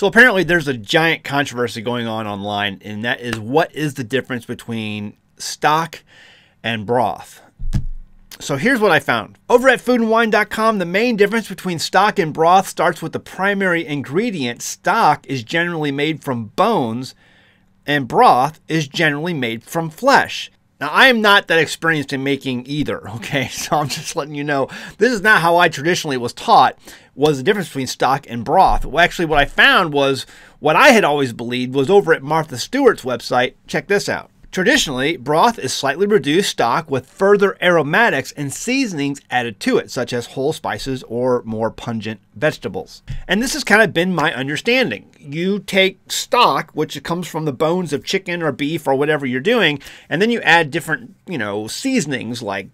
So apparently there's a giant controversy going on online, and that is, what is the difference between stock and broth? So here's what I found. Over at foodandwine.com, the main difference between stock and broth starts with the primary ingredient. Stock is generally made from bones, and broth is generally made from flesh. Now, I am not that experienced in making either, okay? So I'm just letting you know, this is not how I traditionally was taught, was the difference between stock and broth. Well, actually, what I found was what I had always believed was over at Martha Stewart's website. Check this out. Traditionally, broth is slightly reduced stock with further aromatics and seasonings added to it, such as whole spices or more pungent vegetables. And this has kind of been my understanding. You take stock, which comes from the bones of chicken or beef or whatever you're doing, and then you add different, seasonings like,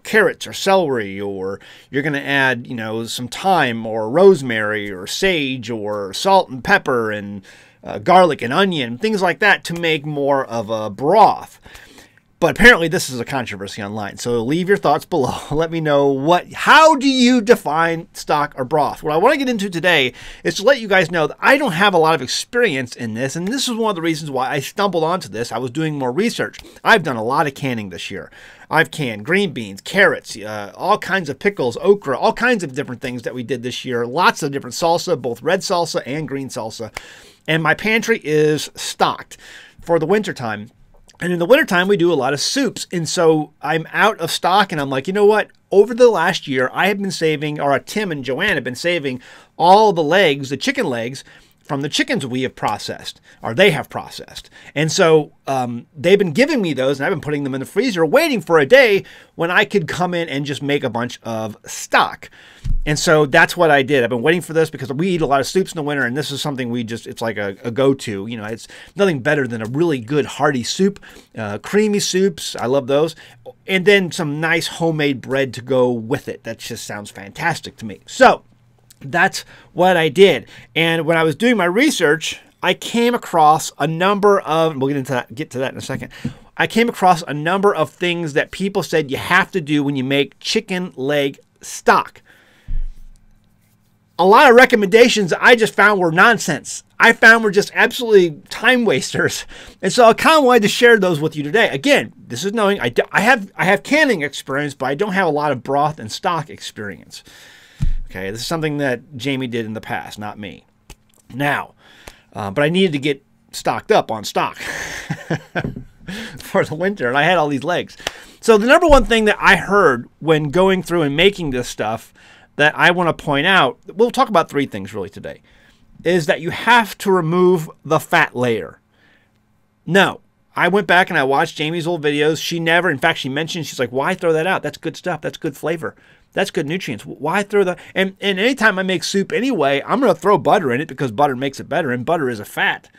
carrots or celery, or you're going to add, some thyme or rosemary or sage or salt and pepper and garlic and onion, things like that, to make more of a broth. But apparently this is a controversy online. So leave your thoughts below. Let me know how do you define stock or broth? What I want to get into today is to let you guys know that I don't have a lot of experience in this. And this is one of the reasons why I stumbled onto this. I was doing more research. I've done a lot of canning this year. I've canned green beans, carrots, all kinds of pickles, okra, all kinds of different things that we did this year. Lots of different salsa, both red salsa and green salsa. And my pantry is stocked for the wintertime. And in the wintertime, we do a lot of soups. And so I'm out of stock, and I'm like, you know what? Over the last year, I have been saving, or Tim and Joanne have been saving all the legs, the chicken legs, from the chickens we have processed, or they have processed. And so they've been giving me those, and I've been putting them in the freezer, waiting for a day when I could come in and just make a bunch of stock. And so that's what I did. I've been waiting for this because we eat a lot of soups in the winter, and this is something it's like a go-to. It's nothing better than a really good hearty soup, creamy soups. I love those. And then some nice homemade bread to go with it. That just sounds fantastic to me. So that's what I did. And when I was doing my research, I came across a number of, we'll get to that in a second. I came across a number of things that people said you have to do when you make chicken leg stock. A lot of recommendations I just found were nonsense. I found were just absolutely time wasters. And so I kind of wanted to share those with you today. Again, this is knowing I have canning experience, but I don't have a lot of broth and stock experience. Okay, this is something that Jamie did in the past, not me. Now, but I needed to get stocked up on stock for the winter, and I had all these legs. So the number one thing that I heard when going through and making this stuff that I want to point out, we'll talk about three things really today, is that you have to remove the fat layer. No, I went back and I watched Jamie's old videos. She never, in fact, she mentioned, she's like, why throw that out? That's good stuff. That's good flavor. That's good nutrients. Why throw that? And anytime I make soup anyway, I'm going to throw butter in it because butter makes it better, and butter is a fat.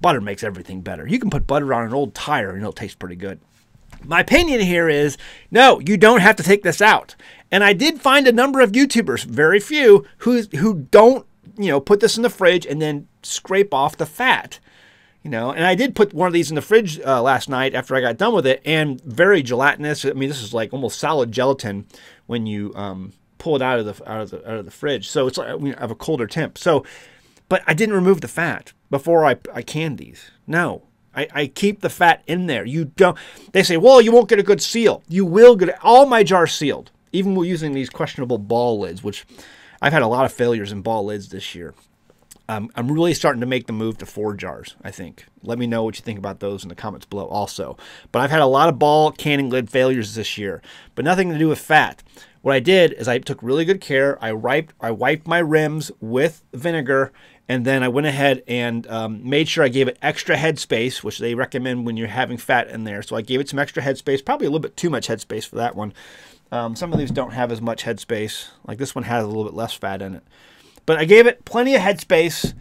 Butter makes everything better. You can put butter on an old tire and it'll taste pretty good. My opinion here is, no, you don't have to take this out. And I did find a number of YouTubers, very few, who don't, put this in the fridge and then scrape off the fat. And I did put one of these in the fridge last night after I got done with it, and very gelatinous. I mean, this is like almost solid gelatin when you pull it out of the fridge. So it's like of a colder temp. So, but I didn't remove the fat before I canned these. No. I keep the fat in there. You don't. They say, well, you won't get a good seal. You will get all my jars sealed, even using these questionable ball lids, which I've had a lot of failures in ball lids this year. I'm really starting to make the move to 4 jars, I think. Let me know what you think about those in the comments below also. But I've had a lot of ball canning lid failures this year, but nothing to do with fat. What I did is I took really good care. I wiped my rims with vinegar, and then I went ahead and made sure I gave it extra headspace, which they recommend when you're having fat in there. So I gave it some extra headspace, probably a little bit too much headspace for that one. Some of these don't have as much headspace. Like this one has a little bit less fat in it. But I gave it plenty of headspace,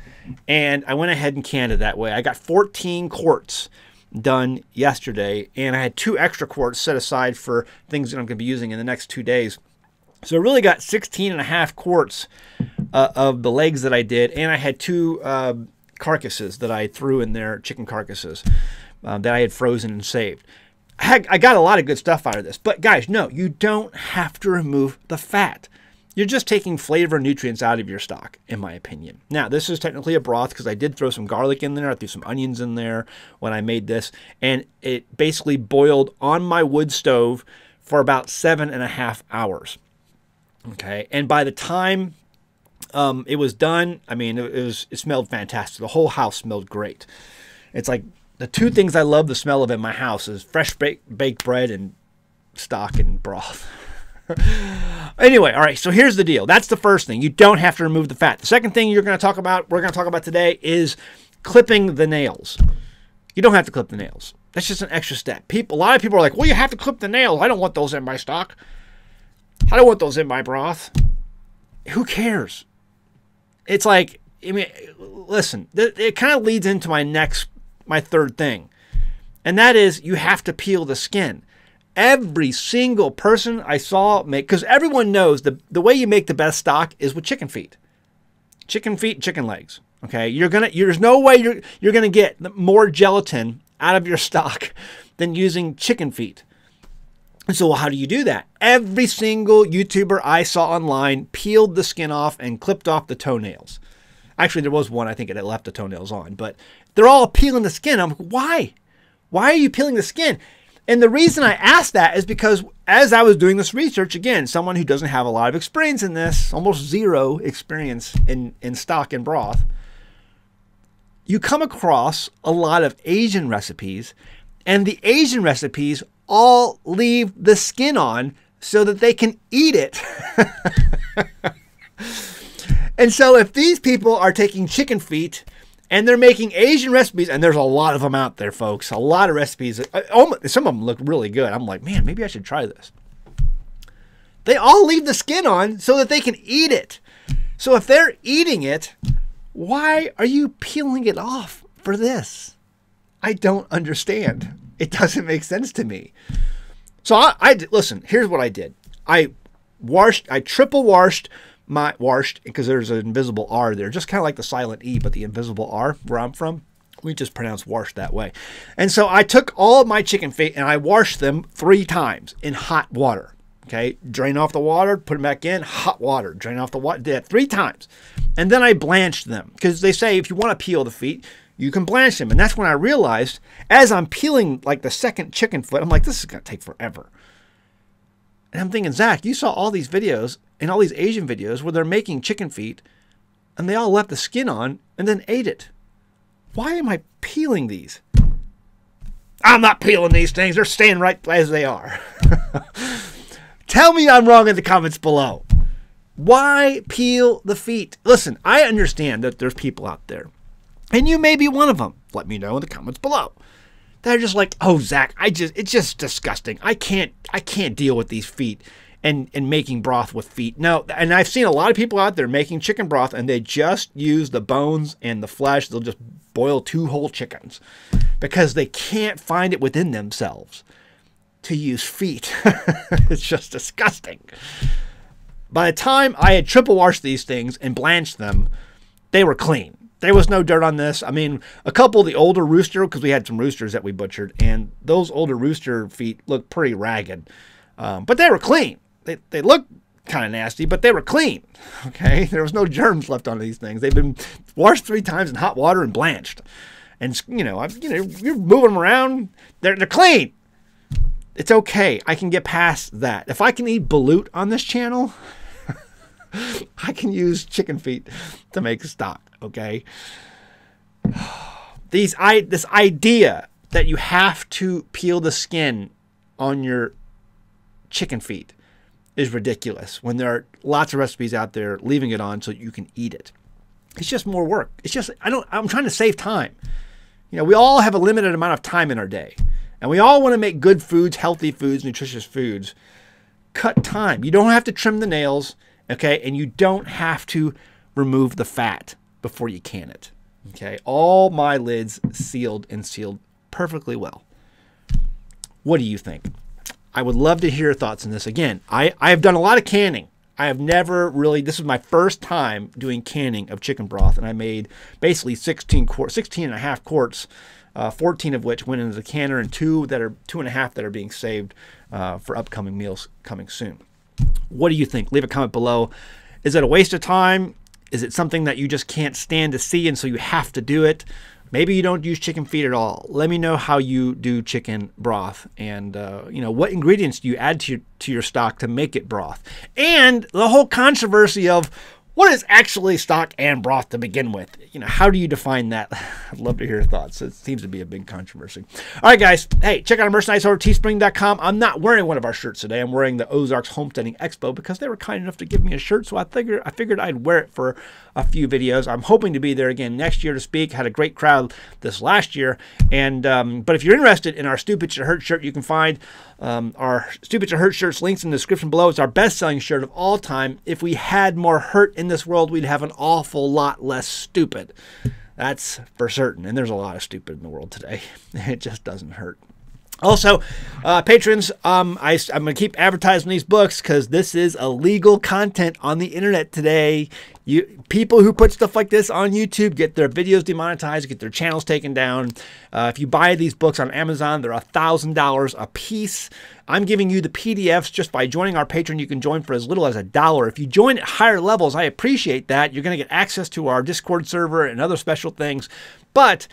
and I went ahead and canned it that way. I got 14 quarts done yesterday, and I had 2 extra quarts set aside for things that I'm going to be using in the next 2 days. So I really got 16.5 quarts of the legs that I did, and I had 2 carcasses that I threw in there, chicken carcasses, that I had frozen and saved. I got a lot of good stuff out of this. But guys, no, you don't have to remove the fat. you're just taking flavor and nutrients out of your stock, in my opinion. Now, this is technically a broth because I did throw some garlic in there. I threw some onions in there when I made this. And it basically boiled on my wood stove for about 7.5 hours. Okay. And by the time it was done, I mean, it smelled fantastic. The whole house smelled great. It's like the two things I love the smell of in my house is fresh baked bread and stock and broth. Anyway, all right, so here's the deal. That's the first thing. You don't have to remove the fat. The second thing we're going to talk about today is clipping the nails. You don't have to clip the nails. That's just an extra step. A lot of people are like, well, you have to clip the nails. I don't want those in my stock. I don't want those in my broth. Who cares? It's like, I mean, listen, it kind of leads into my third thing. And that is you have to peel the skin. Every single person I saw make, because everyone knows the way you make the best stock is with chicken feet, chicken legs. Okay, there's no way you're gonna get more gelatin out of your stock than using chicken feet. And so how do you do that? Every single YouTuber I saw online peeled the skin off and clipped off the toenails. Actually, there was one I think that left the toenails on, but they're all peeling the skin. I'm like, why? Why are you peeling the skin? And the reason I asked that is because as I was doing this research, again, someone who doesn't have a lot of experience in this, almost zero experience in stock and broth, you come across a lot of Asian recipes, and the Asian recipes all leave the skin on so that they can eat it. And so if these people are taking chicken feet and they're making Asian recipes, and there's a lot of them out there, folks, a lot of recipes. Some of them look really good. I'm like, man, maybe I should try this. They all leave the skin on so that they can eat it. So if they're eating it, why are you peeling it off for this? I don't understand. It doesn't make sense to me. So listen, here's what I did. I triple washed because there's an invisible R there, just kind of like the silent E, but the invisible R where I'm from, we just pronounce washed that way. And so I took all of my chicken feet and I washed them 3 times in hot water. Okay, drain off the water, put them back in, hot water, drain off the water, did that 3 times. And then I blanched them because they say if you want to peel the feet, you can blanch them. And that's when I realized, as I'm peeling like the second chicken foot, I'm like, this is going to take forever. And I'm thinking, Zach, you saw all these videos and all these Asian videos where they're making chicken feet and they all left the skin on and then ate it. Why am I peeling these? I'm not peeling these things. They're staying right as they are. Tell me I'm wrong in the comments below. Why peel the feet? Listen, I understand that there's people out there, and you may be one of them. Let me know in the comments below. They're just like, oh, Zach, it's just disgusting. I can't deal with these feet and making broth with feet. No, and I've seen a lot of people out there making chicken broth, and they just use the bones and the flesh. They'll just boil 2 whole chickens because they can't find it within themselves to use feet. It's just disgusting. By the time I had triple washed these things and blanched them, they were clean. There was no dirt on this. I mean, a couple of the older rooster, because we had some roosters that we butchered, and those older rooster feet looked pretty ragged. But they were clean. They looked kind of nasty, but they were clean. Okay? There was no germs left on these things. They've been washed 3 times in hot water and blanched. And, you're moving them around. They're clean. It's okay. I can get past that. If I can eat balut on this channel, I can use chicken feet to make stock. Okay. This idea that you have to peel the skin on your chicken feet is ridiculous when there are lots of recipes out there leaving it on so you can eat it. It's just more work. It's just, I'm trying to save time. We all have a limited amount of time in our day, and we all want to make good foods, healthy foods, nutritious foods. Cut time. You don't have to trim the nails. Okay. And you don't have to remove the fat before you can it. Okay. All my lids sealed perfectly well. What do you think? I would love to hear your thoughts on this. Again, I have done a lot of canning. I have never really, this is my first time doing canning of chicken broth, and I made basically 16 and a half quarts, 14 of which went into the canner, and 2.5 that are being saved for upcoming meals coming soon. What do you think? Leave a comment below. Is it a waste of time? Is it something that you just can't stand to see and so you have to do it? Maybe you don't use chicken feet at all. Let me know how you do chicken broth, and you know, what ingredients do you add to your stock to make it broth? And the whole controversy of what is actually stock and broth to begin with? You know, how do you define that? I'd love to hear your thoughts. It seems to be a big controversy. All right, guys. Hey, check out our merchandise over at teespring.com. I'm not wearing one of our shirts today. I'm wearing the Ozark's Homesteading Expo because they were kind enough to give me a shirt, so I figured I'd wear it for a few videos. I'm hoping to be there again next year to speak. Had a great crowd this last year. And but if you're interested in our Stupid Should Hurt shirt, you can find our Stupid Should Hurt shirts links in the description below. It's our best-selling shirt of all time. If we had more hurt in this world, we'd have an awful lot less stupid. That's for certain. And there's a lot of stupid in the world today. It just doesn't hurt. Also, patrons, I'm going to keep advertising these books because this is illegal content on the internet today. People who put stuff like this on YouTube get their videos demonetized, get their channels taken down. If you buy these books on Amazon, they're $1,000 a piece. I'm giving you the PDFs just by joining our Patreon. You can join for as little as $1. If you join at higher levels, I appreciate that. You're going to get access to our Discord server and other special things. But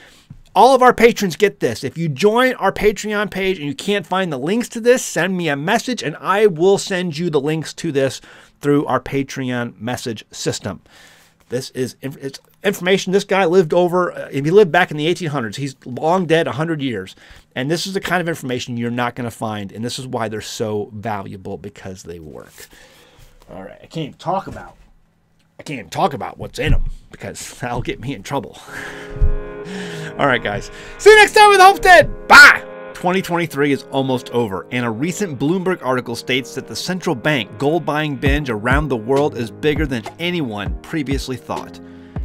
all of our patrons get this. If you join our Patreon page and you can't find the links to this, send me a message and I will send you the links to this through our Patreon message system. This is it's information. This guy lived over, if he lived back in the 1800s, he's long dead, 100 years. And this is the kind of information you're not going to find. And this is why they're so valuable, because they work. All right, I can't even talk about what's in them because that'll get me in trouble. All right, guys. See you next time with Homestead. Bye. 2023 is almost over, and a recent Bloomberg article states that the central bank gold buying binge around the world is bigger than anyone previously thought.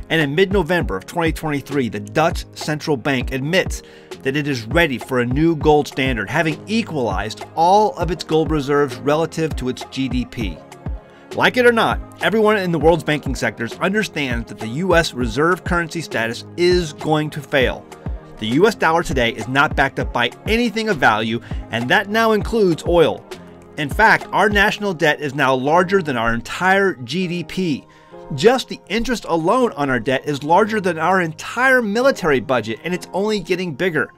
And in mid-November of 2023, the Dutch central bank admits that it is ready for a new gold standard, having equalized all of its gold reserves relative to its GDP. Like it or not, everyone in the world's banking sectors understands that the U.S. reserve currency status is going to fail. The U.S. dollar today is not backed up by anything of value, and that now includes oil. In fact, our national debt is now larger than our entire GDP. Just the interest alone on our debt is larger than our entire military budget, and it's only getting bigger.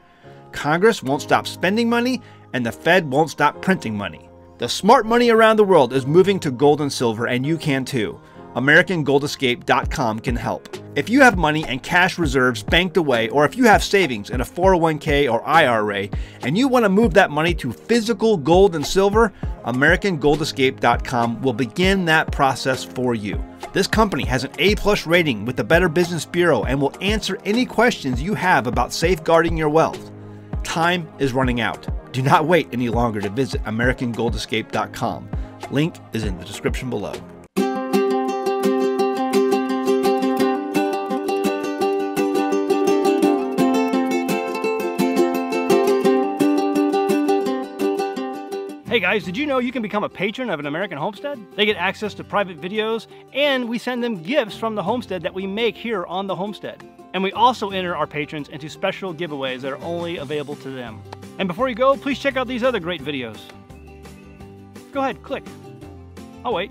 Congress won't stop spending money, and the Fed won't stop printing money. The smart money around the world is moving to gold and silver, and you can too. AmericanGoldEscape.com can help. If you have money and cash reserves banked away, or if you have savings in a 401k or IRA, and you want to move that money to physical gold and silver, AmericanGoldEscape.com will begin that process for you. This company has an A+ rating with the Better Business Bureau and will answer any questions you have about safeguarding your wealth. Time is running out. Do not wait any longer to visit AmericanGoldEscape.com. Link is in the description below. Hey guys, did you know you can become a patron of an American Homestead? They get access to private videos, and we send them gifts from the homestead that we make here on the homestead. And we also enter our patrons into special giveaways that are only available to them. And before you go, please check out these other great videos. Go ahead, click. I'll wait.